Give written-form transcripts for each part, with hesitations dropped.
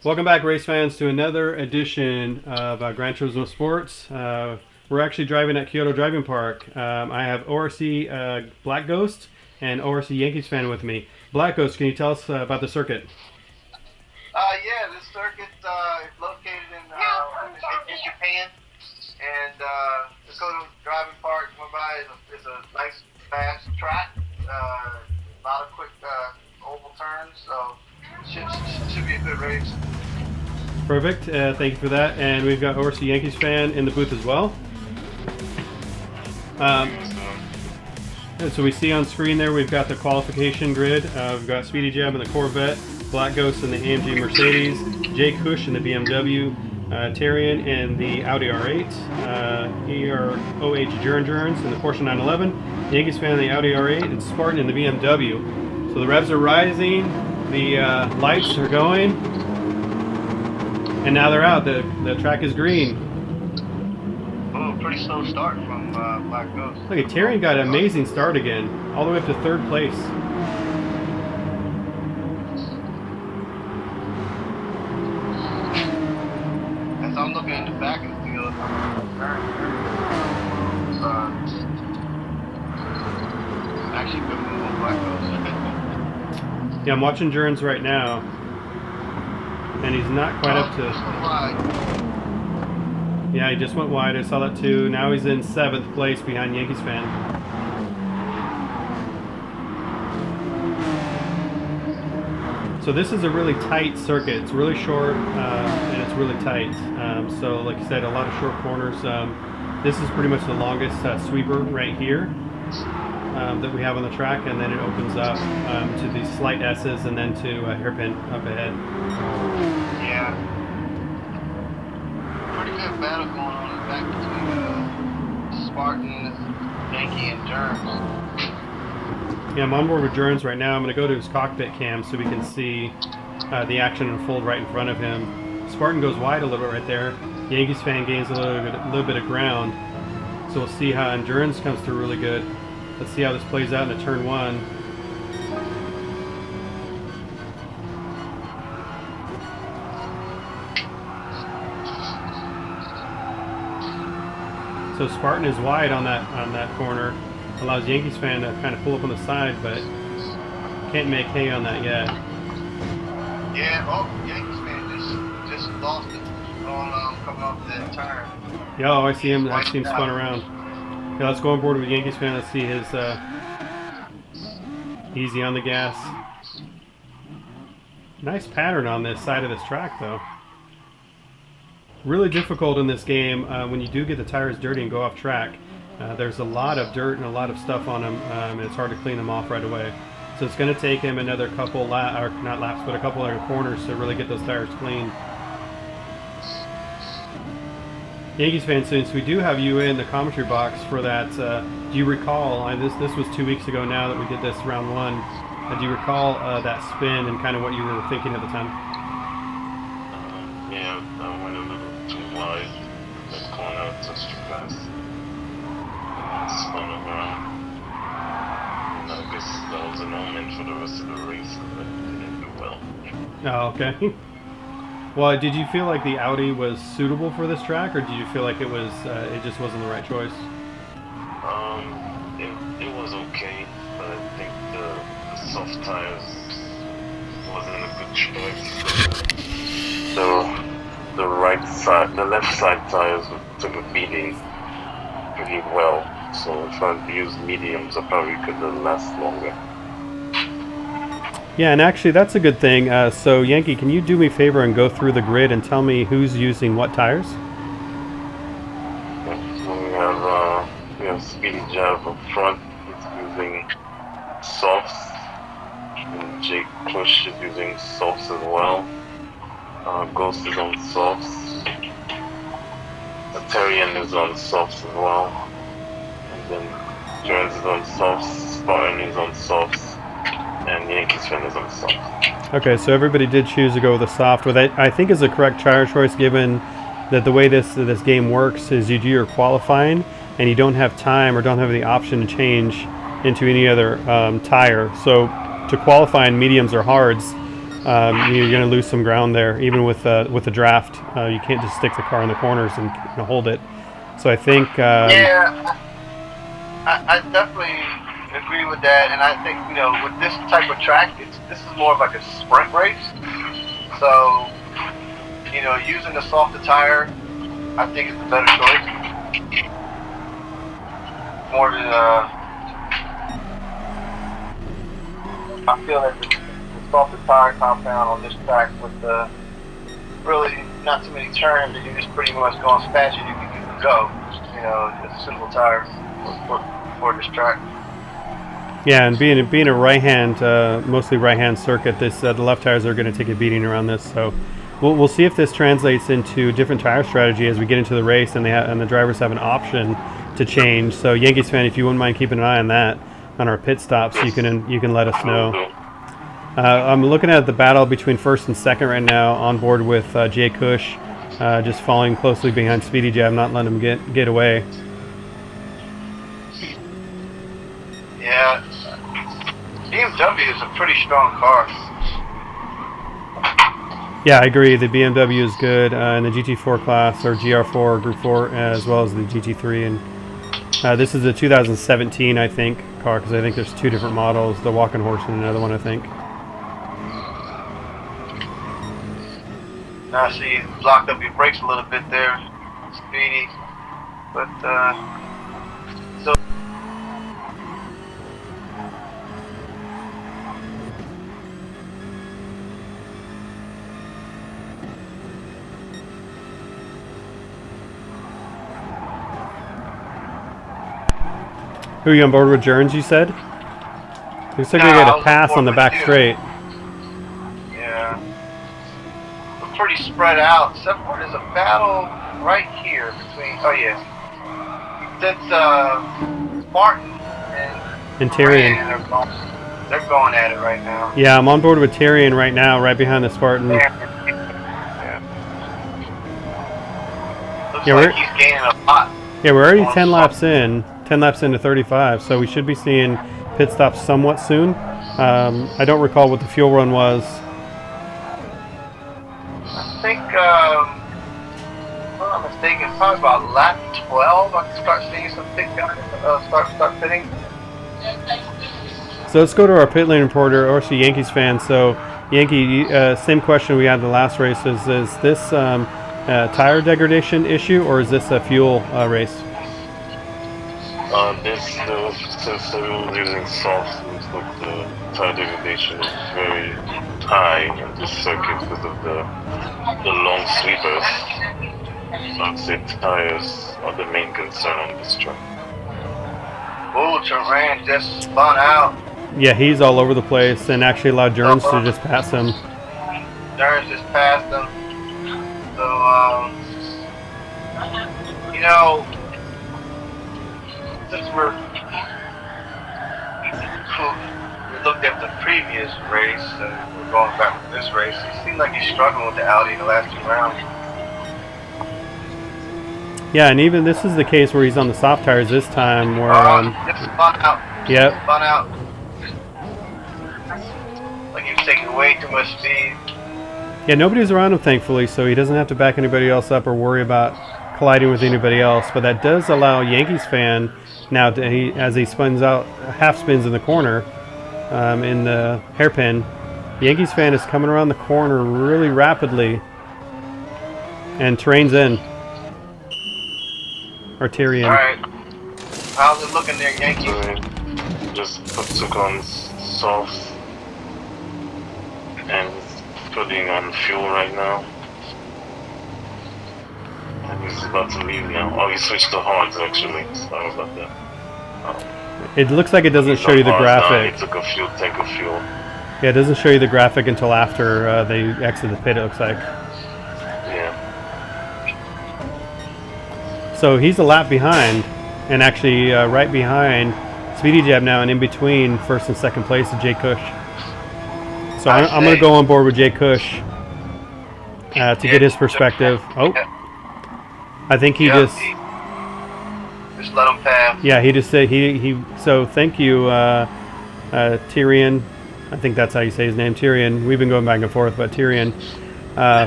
Welcome back, race fans, to another edition of Gran Turismo Sports. We're actually driving at Kyoto Driving Park. I have ORC Black Ghost and ORC Yankees fan with me. Black Ghost, can you tell us about the circuit? Yeah, this circuit is located in Japan, and the Kyoto Driving Park-Miyabi is a nice, fast track. A lot of quick oval turns, so should be a good race. Perfect. Thank you for that. And we've got ORC Yankees fan in the booth as well. So we see on screen there we've got the qualification grid. We've got Speedy Jab in the Corvette, Black Ghost in the AMG Mercedes, Jay Cush in the BMW, Tyrion in the Audi R8, EROH GeRCA in the Porsche 911, Yankees fan in the Audi R8, and Spartan in the BMW. So the revs are rising, the lights are going, and now they're out. The track is green. Oh, pretty slow start from Black Ghost. Look at Tyrion, got an amazing start again, all the way up to third place. As I'm looking in the back of the field, actually good move on Black Ghost. Yeah, I'm watching GeRCA right now, and he's not quite up to... Yeah, he just went wide. I saw that too. Now he's in 7th place behind Yankees fan. So this is a really tight circuit. It's really short and it's really tight. So like I said, a lot of short corners. This is pretty much the longest sweeper right here that we have on the track, and then it opens up to these slight S's and then to a hairpin up ahead. Yeah. Pretty good battle going on in the back between Spartan, Yankee, and GeRCA. Yeah, I'm on board with GeRCA right now. I'm going to go to his cockpit cam so we can see the action unfold right in front of him. Spartan goes wide a little bit right there. Yankees fan gains a little bit of ground. So we'll see how Endurance comes through really good. Let's see how this plays out in a turn 1. So Spartan is wide on that corner. Allows Yankees fan to kind of pull up on the side, but can't make hay on that yet. Yeah, Yankees fan just lost it on coming off that turn. Yeah, I see him. I see him spun around. Yeah, let's go on board with Yankees fan. Let's see his easy on the gas. Nice pattern on this side of this track, though. Really difficult in this game when you do get the tires dirty and go off track. There's a lot of dirt and a lot of stuff on them, and it's hard to clean them off right away. So it's going to take him another couple a couple other corners to really get those tires clean. Yankees fans, since we do have you in the commentary box for that, do you recall? This was 2 weeks ago now that we did this round 1. Do you recall that spin and kind of what you were thinking at the time? Yeah, I went a little too wide. That corner touched too fast. Spun around. And I guess that was an omen for the rest of the race, but it didn't do well. Oh, okay. Well, did you feel like the Audi was suitable for this track, or did you feel like it just wasn't the right choice? It was okay, but I think the soft tires wasn't a good choice. The left side tires took a beating pretty well. So if I used mediums, I probably could have lasted longer. Yeah, and actually that's a good thing. So Yankee, can you do me a favor and go through the grid and tell me who's using what tires? So we have Speedy Jab up front. He's using softs. And Jake Push is using softs as well. Ghost is on softs. Tyrion is on softs as well. And then Jones is on softs. Spartan is on softs. And Yankees fan is on soft. Okay, so everybody did choose to go with a soft, which I think is a correct tire choice given that the way this game works is you do your qualifying and you don't have time or don't have the option to change into any other tire. So to qualify in mediums or hards, you're going to lose some ground there. Even with the draft, you can't just stick the car in the corners and hold it. So I think Yeah, I definitely agree with that, and I think with this type of track, this is more of like a sprint race. So using the softer tire, I think is the better choice. More than I feel that the softer tire compound on this track with really not too many turns, and you're just pretty much going as fast as you can go. Just a simple tire for this track. yeah, and being a right-hand, mostly right-hand circuit, the left tires are going to take a beating around this. So we'll see if this translates into different tire strategy as we get into the race, and the drivers have an option to change. So Yankees fan, if you wouldn't mind keeping an eye on that on our pit stops, you can let us know. I'm looking at the battle between first and second right now, on board with Jay Cush, just following closely behind Speedy Jab, not letting him get away. Yeah, BMW is a pretty strong car. Yeah, I agree. The BMW is good in the GT4 class, or GR4, Group 4, as well as the GT3. And this is the 2017, I think, car, because I think there's two different models, the Walking Horse and another one, I think. Now, I see you locked up your brakes a little bit there, Speedy. But, so... Who are you on board with, Jones, you said? Looks like we got a pass on the back straight. Yeah. We're pretty spread out, except for there's a battle right here between... Oh, yeah. That's Spartan and Tyrion. They're going at it right now. Yeah, I'm on board with Tyrion right now, right behind the Spartan. Yeah. Looks like he's gaining a lot. Yeah, we're already 10 laps in. 10 laps into 35, so we should be seeing pit stops somewhat soon. I don't recall what the fuel run was. I think, if I'm not mistaken, probably about lap 12, I can start seeing some pit guys start pitting. So let's go to our pit lane reporter, or actually Yankees fan. So Yankee, same question we had the last race: is this tire degradation issue, or is this a fuel race? Since everyone's using softs, looks like the tire degradation is very high in this circuit because of the long sweepers. So I'd say tires are the main concern on this track. Oh, Turan just spun out. Yeah, he's all over the place, and actually allowed Jones to just pass him. Jones just passed him. So, since we looked at the previous race, and we're going back to this race, it seemed like he's struggling with the Audi in the last 2 rounds. Yeah, and even this is the case where he's on the soft tires this time, where just spun out. Yep. Spun out. Like he was taking way too much speed. Yeah, nobody's around him, thankfully, so he doesn't have to back anybody else up or worry about colliding with anybody else. But that does allow Yankees fan now, as he spins out, half spins in the corner in the hairpin. Yankees fan is coming around the corner really rapidly, and Terrain's in. Or Tyrion. All right. How's it looking there, Yankee? Just took on softs and putting on fuel right now. And he's about to leave now. Oh, he switched to hards actually. Sorry about that. It looks like it doesn't show you the graphic. He took a fuel tank of fuel. Yeah, it doesn't show you the graphic until after they exit the pit, it looks like. Yeah. So he's a lap behind, and actually right behind Speedy Jab now, and in between first and second place is Jay Cush. So I'm going to go on board with Jay Cush to get his perspective. Oh, I think he just let him pass. Yeah, he just said he. So thank you, Tyrion. I think that's how you say his name, Tyrion. We've been going back and forth, but Tyrion,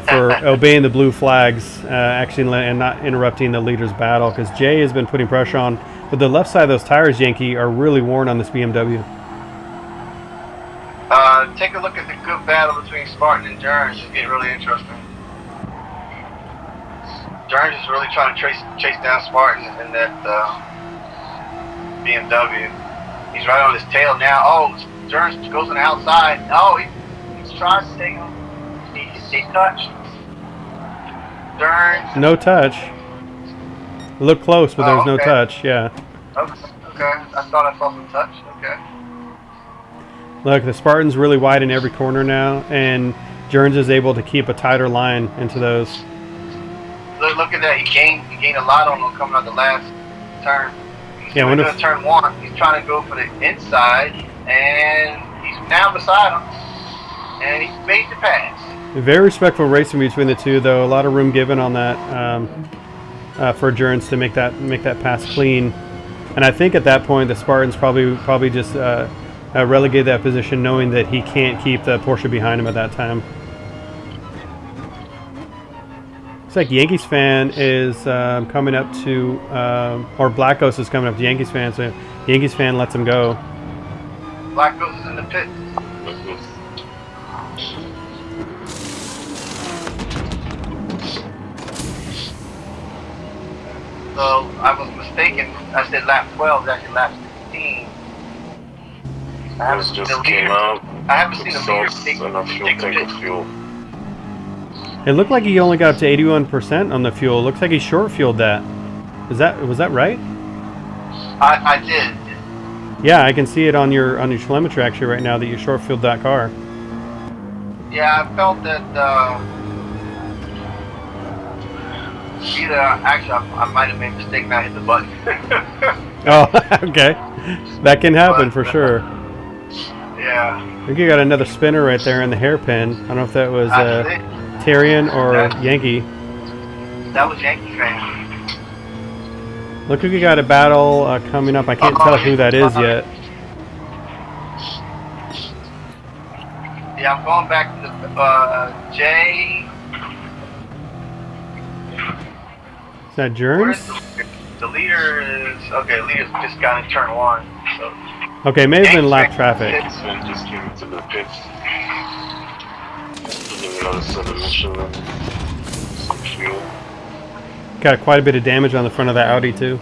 for obeying the blue flags, and not interrupting the leader's battle, because Jay has been putting pressure on. But the left side of those tires, Yankee, are really worn on this BMW. Take a look at the good battle between Spartan and Jerns. It's getting really interesting. Jerns is really trying to chase down Spartan in that BMW. He's right on his tail now. Oh, Jerns goes on the outside. Oh, he's trying to take him. He touched. Jerns. No touch. It looked close, but there was no touch. Yeah. Okay. I thought I saw some touch. Okay. Look, the Spartan's really wide in every corner now, and Jerns is able to keep a tighter line into those. Look at that. He gained a lot on him coming out the last turn. Yeah, when doing turn 1, he's trying to go for the inside, and he's now beside him, and he made the pass. Very respectful racing between the two, though. A lot of room given on that for Jerns to make that pass clean. And I think at that point, the Spartans probably just relegated that position, knowing that he can't keep the Porsche behind him at that time. Looks like Yankees fan is coming up to, or Black Ghost is coming up to Yankees fan, so Yankees fan lets him go. Black Ghost is in the pit. So I was mistaken. I said lap 12 is actually lap 16. I haven't seen the leader take enough fuel tank of fuel. It looked like he only got up to 81% on the fuel. Looks like he short fueled that. Was that right? I did. Yeah, I can see it on your telemetry actually right now that you short fueled that car. Yeah, I felt that either actually I might have made a mistake and I hit the button. Oh, okay. That can happen for sure. Yeah. I think you got another spinner right there in the hairpin. I don't know if that was Tyrion or Yankee. That was Yankee fan. Look like you got a battle coming up. I can't tell who that is yet. Yeah, I'm going back to the Jay. Is that Jerns? The leader is okay. The leader's just got in turn 1. So. Okay, may have been lap traffic. And just came into the pit. Getting another set of mission. Some fuel. Got quite a bit of damage on the front of that Audi too.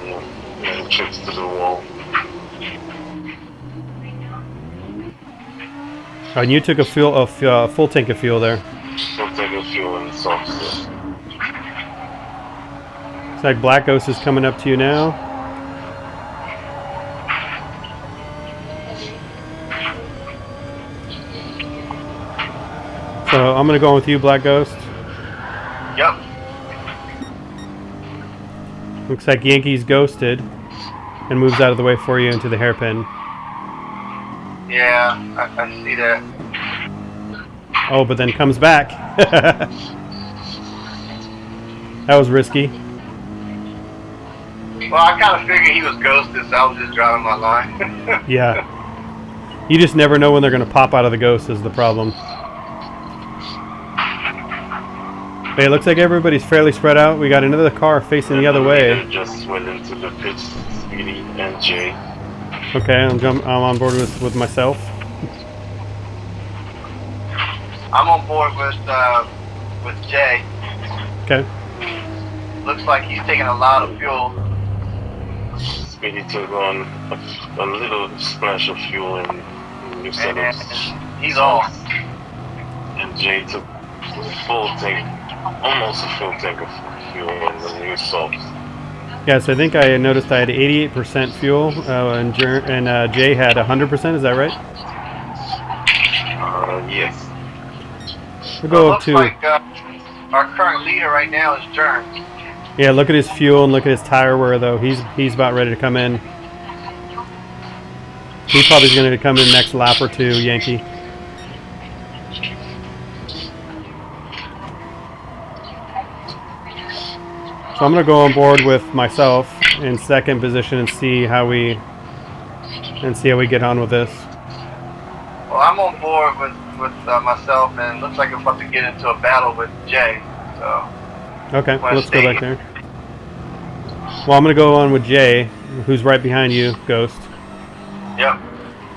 Yeah, and trips to the wall. Oh, and you took a full tank of fuel there. Full tank of fuel and softs. Looks like Black Ghost is coming up to you now. So I'm gonna go with you, Black Ghost. Yep. Looks like Yankees ghosted and moves out of the way for you into the hairpin. Yeah, I see that. Oh, but then comes back. That was risky. Well, I kind of figured he was ghosted, so I was just driving my line. Yeah. You just never know when they're going to pop out of the ghost is the problem. But it looks like everybody's fairly spread out. We got another car facing the other way. Just went into the pit, Speedy and Jay. Okay, I'm on board with myself. I'm on board with Jay. Okay. Looks like he's taking a lot of fuel. Speedy took on a little splash of fuel and new set of he's off. And Jay took full tank, almost a full tank of fuel and the new salt. Yeah, so I think I noticed I had 88% fuel, and Jay had 100%. Is that right? Yes. We'll go up to. Like our current leader right now is Jern. Yeah, look at his fuel and look at his tire wear though. He's about ready to come in. He probably is going to come in next lap or two, Yankee. So I'm going to go on board with myself in second position and see how we and see how we get on with this. Well, I'm on board with myself, and it looks like I'm about to get into a battle with Jay. So. Okay, let's go back there. Well, I'm going to go on with Jay, who's right behind you, Ghost. Yep.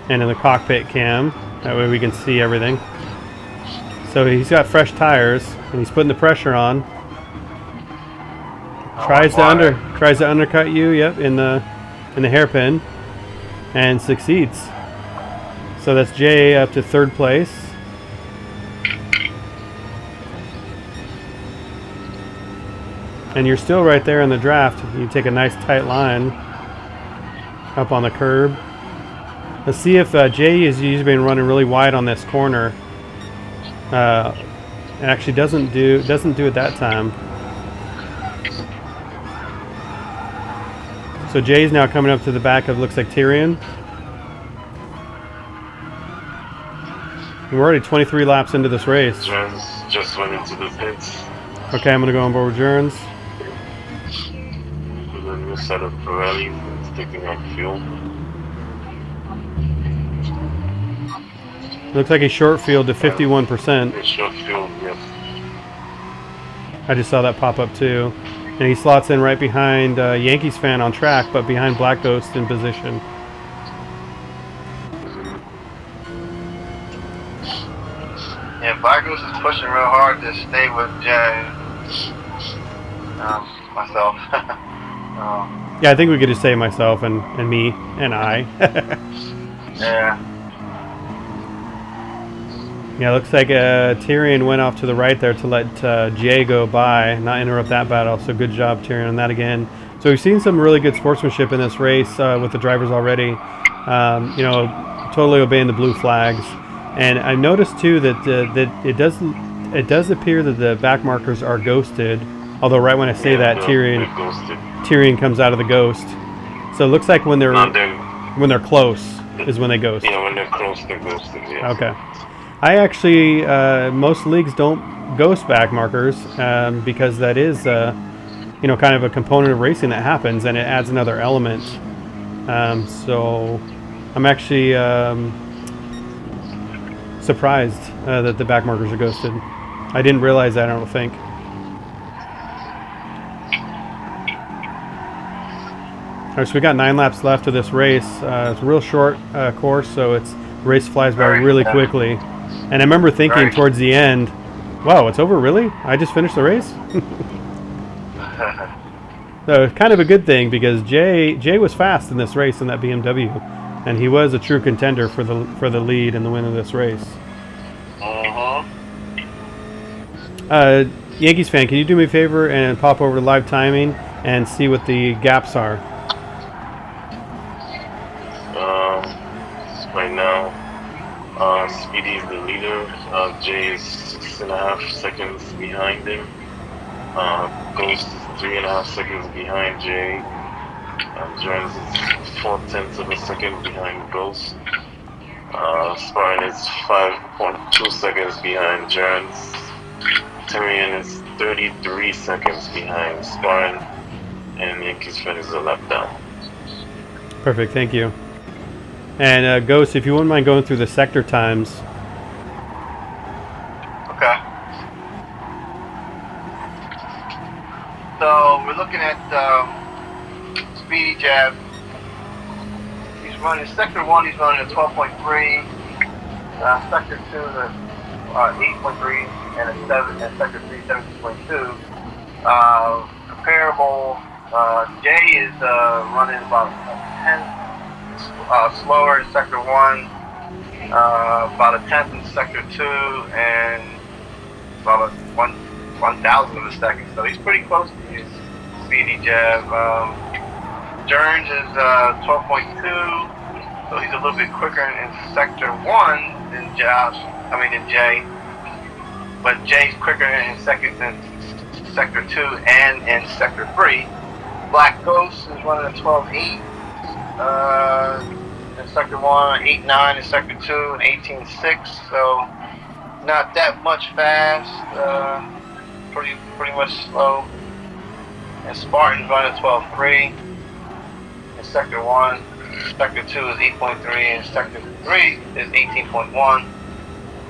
And in the cockpit cam. That way we can see everything. So he's got fresh tires, and he's putting the pressure on. Tries to undercut you, yep, in the hairpin, and succeeds. So that's Jay up to third place. And you're still right there in the draft. You take a nice tight line up on the curb. Let's see if Jay has usually been running really wide on this corner. It actually doesn't do it that time. So Jay's now coming up to the back of, looks like, Tyrion. We're already 23 laps into this race. Jerns just went into the pits. Okay, I'm going to go on board with Jerns. With a new set of Pirellis and sticking up fuel. Looks like a short field to 51%. Short field, yes. I just saw that pop up too. And he slots in right behind Yankees fan on track, but behind Black Ghost in position. Yeah, Black Ghost is pushing real hard to stay with Jay. Myself. Yeah, I think we could just say myself and me and I. Yeah. Yeah, looks like Tyrion went off to the right there to let Jay go by, not interrupt that battle. So good job, Tyrion, on that again. So we've seen some really good sportsmanship in this race with the drivers already. You know, totally obeying the blue flags. And I noticed too that it does appear that the back markers are ghosted. Although right when I say that, Tyrion comes out of the ghost. So it looks like when they're close is when they ghost. Yeah, when they're close, they're ghosted. Yes. Okay. I actually, most leagues don't ghost back markers because that is, you know, kind of a component of racing that happens, and it adds another element. So I'm actually surprised that the back markers are ghosted. I didn't realize that, I don't think. All right, so we got 9 laps left of this race. It's a real short course, so the race flies by really quickly. And I remember thinking towards the end, wow, it's over, really? I just finished the race? So it's kind of a good thing because Jay was fast in this race in that BMW, and he was a true contender for the lead and the win of this race. Yankees fan, can you do me a favor and pop over to live timing and see what the gaps are? Right now, Speedy is the leader. Jay is 6.5 seconds behind him. Ghost is 3.5 seconds behind Jay. Jerns is 0.4 of a second behind Ghost. Spartan is 5.2 seconds behind Jerns. Tyrion is 33 seconds behind Spartan. And Yankees fan is a lap down. Perfect, thank you. And Ghost, if you wouldn't mind going through the sector times. Okay. So we're looking at Speedy Jab. He's running sector 1. He's running a 12.3. Sector 2 is 8.3, and a 7. And sector 3 17.2. Comparable. Jay is running about 10. Slower in sector 1, about a 10th in sector 2, and about a 1,000 of a second. So he's pretty close to his Speedy Jab. Jerns is 12.2, so he's a little bit quicker in sector 1 than Jay. But Jay's quicker in sector 2 and in sector 3. Black Ghost is running a 12.8. In sector 1, 8.9 in sector 2, and 18.6. So not that much fast. Pretty much slow. And Spartan's running 12.3 in sector 1. Sector 2 is 8.3, and Sector 3 is 18.1.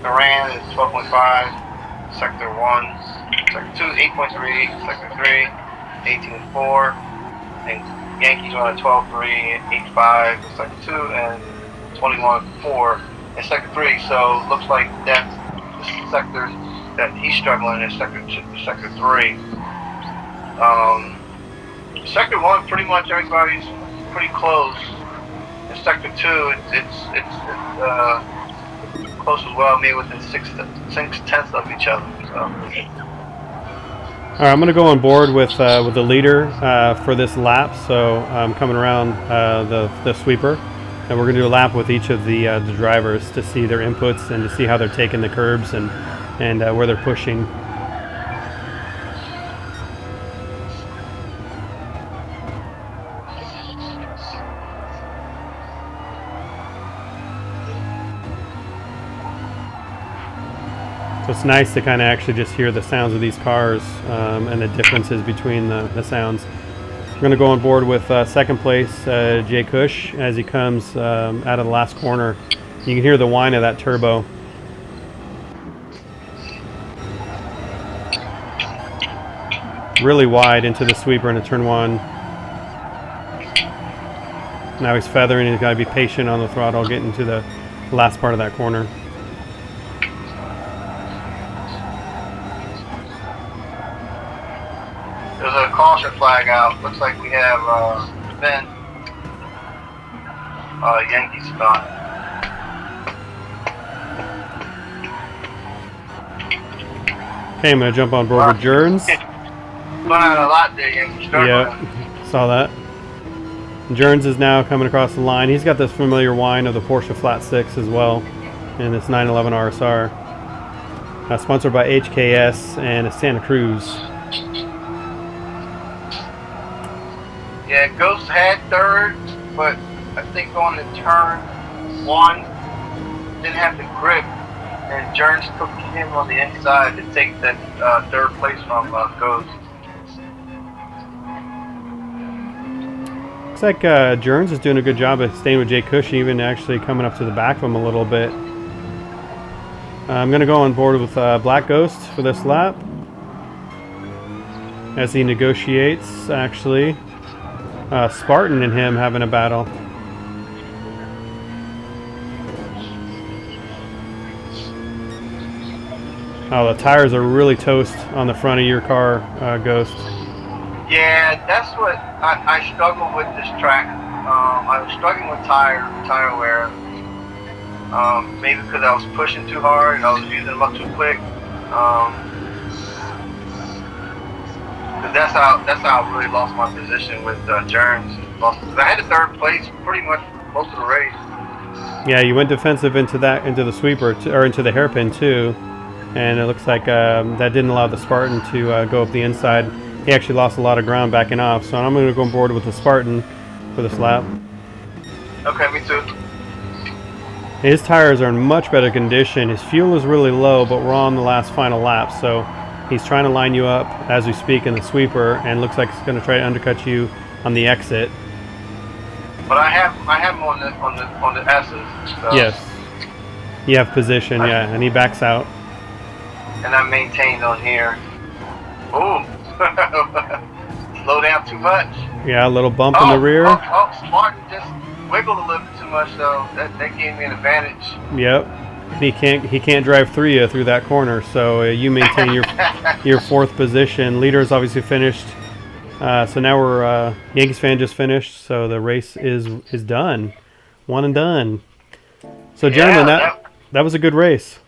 Iran is 12.5. Sector 1. Sector 2 is 8.3. Sector 3, 18.4. And Yankees are at 12.3, 8.5 in Sector 2, and 21.4 in Sector 3. So looks like that's the sector that he's struggling in Sector 3. Sector 1, pretty much everybody's pretty close. In Sector 2, it's close as well, maybe within 6/10 of each other. So. All right, I'm going to go on board with the leader for this lap. So I'm coming around the sweeper, and we're going to do a lap with each of the drivers to see their inputs and to see how they're taking the curbs and where they're pushing. So it's nice to kind of actually just hear the sounds of these cars and the differences between the sounds. We're going to go on board with second place, Jay Cush, as he comes out of the last corner. You can hear the whine of that turbo. Really wide into the sweeper into turn 1. Now he's feathering, he's got to be patient on the throttle, getting to the last part of that corner. There's a caution flag out. Looks like we have Ben Yankees gone. Okay, I'm going to jump on board with Jerns. Going out a lot there, Yankees. Yeah, saw that. Jerns is now coming across the line. He's got this familiar whine of the Porsche Flat 6 as well, in this 911 RSR. Sponsored by HKS and Santa Cruz. Yeah, Ghost had third, but I think on the turn 1, didn't have the grip, and Jerns took him on the inside to take that third place from Ghost. Looks like Jerns is doing a good job of staying with Jay Cush, even actually coming up to the back of him a little bit. I'm going to go on board with Black Ghost for this lap as he negotiates, actually. Spartan and him having a battle. Oh, the tires are really toast on the front of your car, Ghost. Yeah, that's what I struggle with this track. I was struggling with tire wear. Maybe because I was pushing too hard and I was using them up too quick. That's how I really lost my position with Jerns. I had the third place pretty much most of the race. Yeah, you went defensive into the sweeper or into the hairpin too, and it looks like that didn't allow the Spartan to go up the inside. He actually lost a lot of ground backing off, so I'm going to go on board with the Spartan for this lap. Okay, me too. His tires are in much better condition. His fuel is really low, but we're on the last final lap, so he's trying to line you up as we speak in the sweeper, and looks like he's going to try to undercut you on the exit. But I have him on the S's. So. Yes, you have position, yeah, and he backs out. And I maintained on here. Ooh. Slow down too much. Yeah, a little bump in the rear. Spartan just wiggled a little bit too much, though. That gave me an advantage. Yep. He can't drive through that corner, so you maintain your fourth position. Leader's obviously finished. So now we're Yankees fan just finished, so the race is done, one and done. So gentlemen, that was a good race.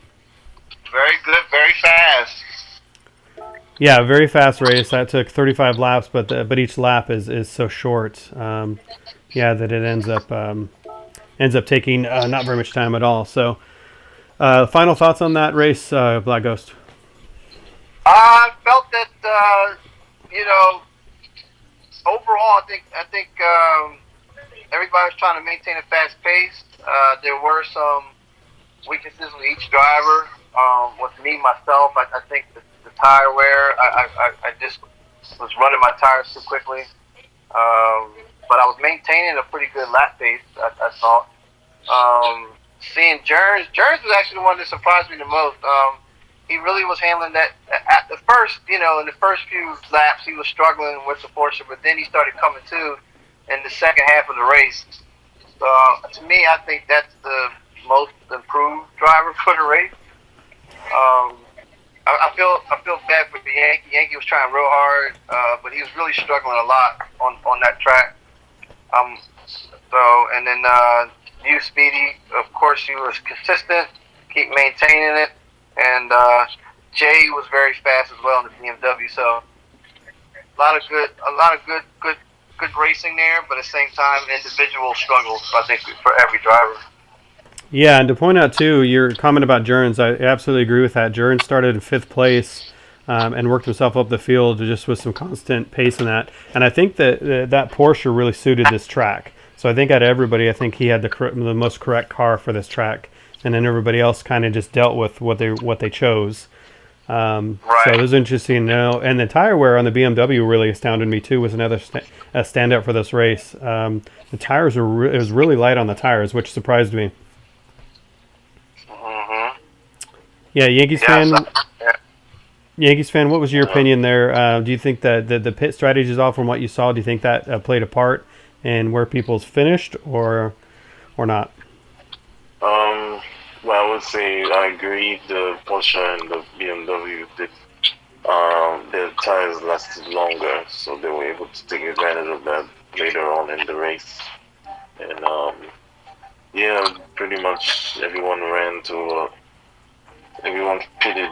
Very good, very fast. Yeah, very fast race. That took 35 laps, but each lap is so short. Yeah, that it ends up taking not very much time at all. So, final thoughts on that race, Black Ghost? I felt that overall, I think everybody was trying to maintain a fast pace. There were some weaknesses with each driver. With me myself, I think the tire wear. I just was running my tires too quickly. but I was maintaining a pretty good lap pace, I thought. Seeing Jones was actually the one that surprised me the most. He really was handling that at the first, in the first few laps, he was struggling with the Porsche, but then he started coming to in the second half of the race. To me, I think that's the most improved driver for the race. I feel bad for the Yankee. Yankee was trying real hard, but he was really struggling a lot on that track. And then you, Speedy, of course, he was consistent, keep maintaining it, and Jay was very fast as well in the BMW. So a lot of good racing there, but at the same time, individual struggles, I think, for every driver. Yeah, and to point out, too, your comment about Jones, I absolutely agree with that. Jones started in 5th place and worked himself up the field just with some constant pace in that. And I think that that Porsche really suited this track. So I think out of everybody, I think he had the most correct car for this track. And then everybody else kind of just dealt with what they chose. Right. So it was interesting to know. And the tire wear on the BMW really astounded me, too, was another standout for this race. The tires it was really light on the tires, which surprised me. Yeah, Yankees fan. Yankees fan, what was your opinion there? Do you think that the pit strategies, all from what you saw, do you think that played a part in where people's finished, or not? Well, I would say I agree. The Porsche and the BMW did. Their tires lasted longer, so they were able to take advantage of that later on in the race. And yeah, pretty much everyone everyone pitted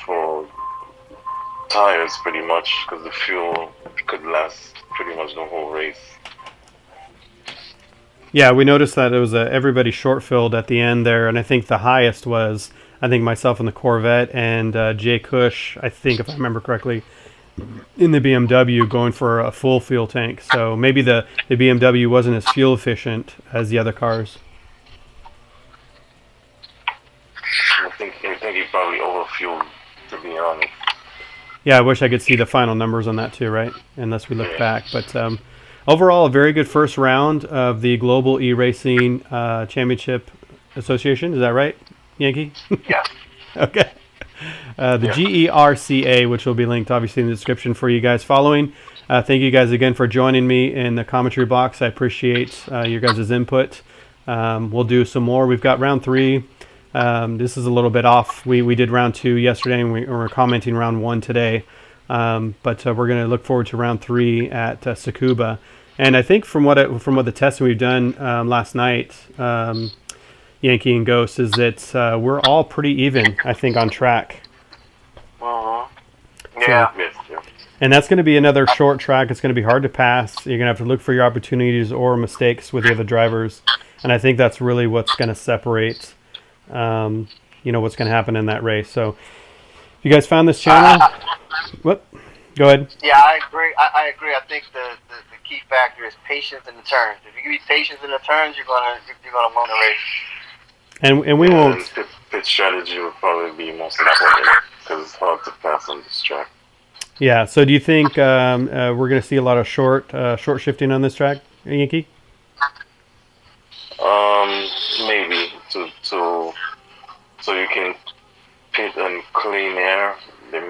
for tires pretty much because the fuel could last pretty much the whole race. Yeah, we noticed that it was everybody short filled at the end there, and I think the highest was, I think, myself in the Corvette and Jay Cush, I think, if I remember correctly, in the BMW going for a full fuel tank. So maybe the BMW wasn't as fuel efficient as the other cars. I think he probably overfueled, to be honest. Yeah, I wish I could see the final numbers on that too, right? Unless we look back. But overall, a very good first round of the Global E-Racing Championship Association. Is that right, Yankee? Yeah. Okay. The GeRCA, which will be linked obviously in the description for you guys following. Thank you guys again for joining me in the commentary box. I appreciate your guys' input. We'll do some more. We've got round 3. This is a little bit off. We did round 2 yesterday, and we're commenting round 1 today. But we're going to look forward to round 3 at Tsukuba. And I think from what the testing we've done last night, Yankee and Ghost, is that we're all pretty even, I think, on track. Yeah. And that's going to be another short track. It's going to be hard to pass. You're going to have to look for your opportunities or mistakes with the other drivers. And I think that's really what's going to separate what's going to happen in that race. So if you guys found this channel, what? Go ahead. Yeah, I agree. I agree. I think the key factor is patience in the turns. If you be patient in the turns, you're gonna win the race. And we won't. Pit strategy will probably be most important because it's hard to pass on this track. Yeah. So do you think we're going to see a lot of short shifting on this track, Yankee? Maybe so you can pit and clean air. You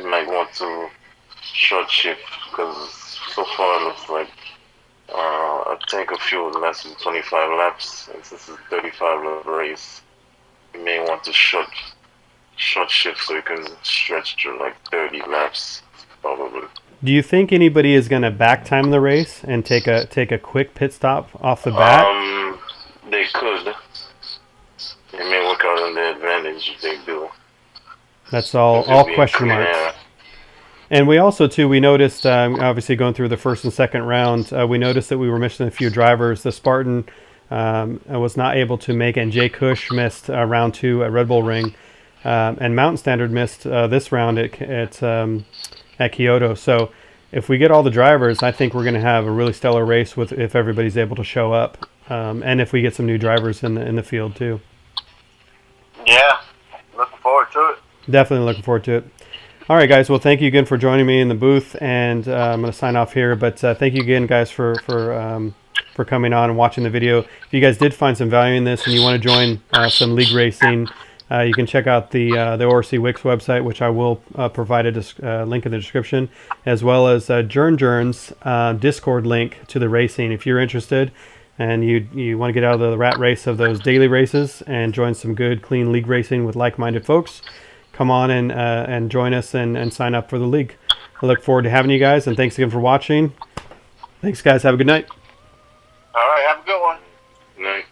might want to short shift because so far it looks like a tank of fuel lasts 25 laps, and since it's a 35 lap race, you may want to short shift so you can stretch to like 30 laps probably. Do you think anybody is going to back time the race and take a quick pit stop off the bat? They could. It may work out in their advantage if they do. That's all question marks. And we also, too, we noticed, obviously going through the first and second round, we noticed that we were missing a few drivers. The Spartan was not able to make it, and Jay Cush missed round 2 at Red Bull Ring. And Mountain Standard missed this round at Kyoto. So if we get all the drivers, I think we're going to have a really stellar race if everybody's able to show up. And if we get some new drivers in the field, too. Yeah, looking forward to it. Definitely looking forward to it. All right, guys. Well, thank you again for joining me in the booth, and I'm going to sign off here. But thank you again, guys, for coming on and watching the video. If you guys did find some value in this and you want to join some league racing, you can check out the ORC Wix website, which I will provide a link in the description, as well as GeRCA's Discord link to the racing. If you're interested and you want to get out of the rat race of those daily races and join some good, clean league racing with like-minded folks, come on and join us and sign up for the league. I look forward to having you guys, and thanks again for watching. Thanks, guys. Have a good night. All right, have a good one. Night.